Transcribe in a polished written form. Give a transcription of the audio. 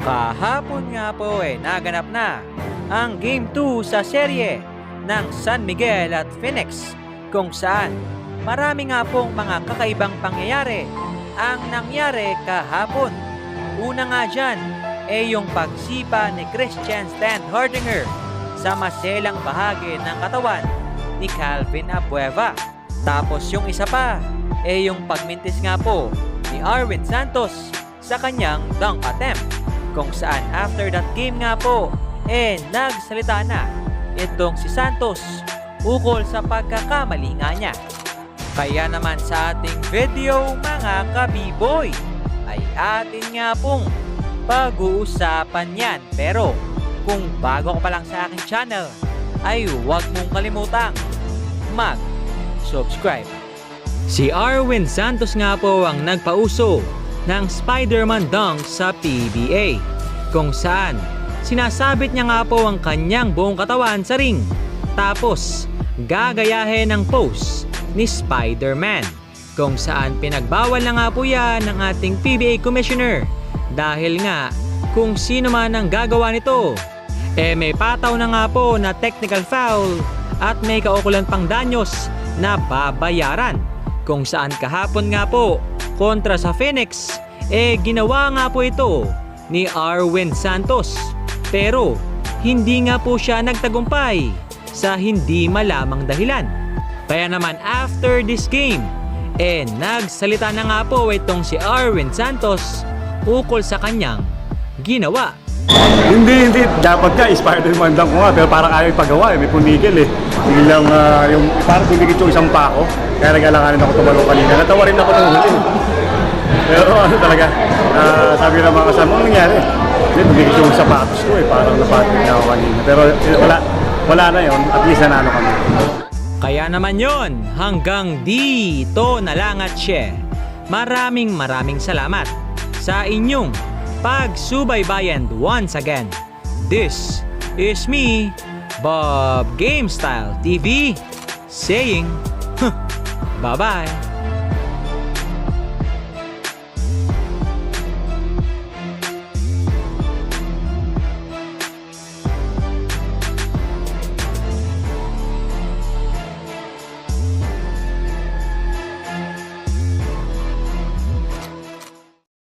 Kahapon nga po naganap na ang Game 2 sa serye ng San Miguel at Phoenix kung saan marami nga pong mga kakaibang pangyayari ang nangyari kahapon. Una nga dyan yung pagsipa ni Christian Standhardinger sa maselang bahagi ng katawan ni Calvin Abueva. Tapos yung isa pa yung pagmintis nga po ni Arwin Santos sa kanyang dunk attempt kung saan after that game nga po nagsalita na itong si Santos ukol sa pagkakamali nga niya. Kaya naman sa ating video mga kabiboy ay atin nga pong pag-uusapan yan. Pero kung bago ka pa lang sa aking channel ay huwag mong kalimutang mag-subscribe. Si Arwin Santos nga po ang nagpauso ng Spider-Man dunk sa PBA kung saan sinasabit niya nga po ang kanyang buong katawan sa ring tapos gagayahin ng pose ni Spider-Man kung saan pinagbawal na nga po yan ng ating PBA Commissioner dahil nga kung sino man ang gagawa nito may pataw na nga po na technical foul at may kaukulan pang danyos na babayaran kung saan kahapon nga po kontra sa Phoenix ginawa nga po ito ni Arwin Santos pero hindi nga po siya nagtagumpay sa hindi malamang dahilan. Kaya naman after this game nagsalita na nga po itong si Arwin Santos ukol sa kanyang ginawa. Hindi. Dapat nga, Spider-Man dunk ko nga, pero parang ayaw ipagawa may punigil Biglang, yung parang bumigit yung isang pako, kaya nag-alanganin ako tumalong kanina. Natawa rin ako ng huli. Pero ano talaga, sabi ng mga kasama, ano nangyari? Hindi, bumigit yung sapatos ko parang napatig na ako kanina. Pero wala na yun, at least nanalo kami. Kaya naman yon, hanggang dito na lang at share. Maraming salamat sa inyong pagsubaybayan once again. This is me, Bob GameStyle TV, saying, bye-bye.